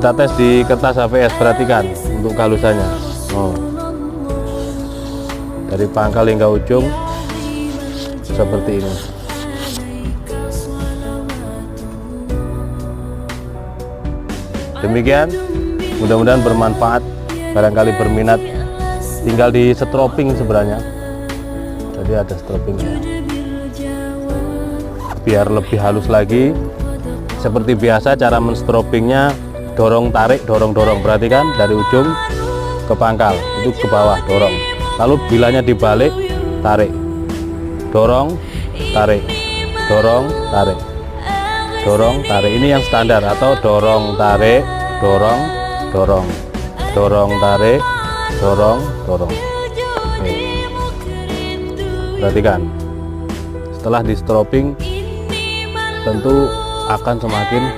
Kita tes di kertas HVS, perhatikan untuk kehalusannya. Dari pangkal hingga ujung seperti ini. Demikian, mudah-mudahan bermanfaat. Barangkali berminat, tinggal di stroping sebenarnya. Jadi ada stropingnya. Biar lebih halus lagi, seperti biasa cara menstropingnya dorong tarik, dorong. Perhatikan dari ujung ke pangkal itu ke bawah, dorong. Lalu bilanya dibalik, tarik, dorong, tarik, dorong, tarik, dorong, tarik. Ini yang standar, atau dorong, tarik, dorong, tarik, dorong. Oke. Perhatikan, setelah di stroping tentu akan semakin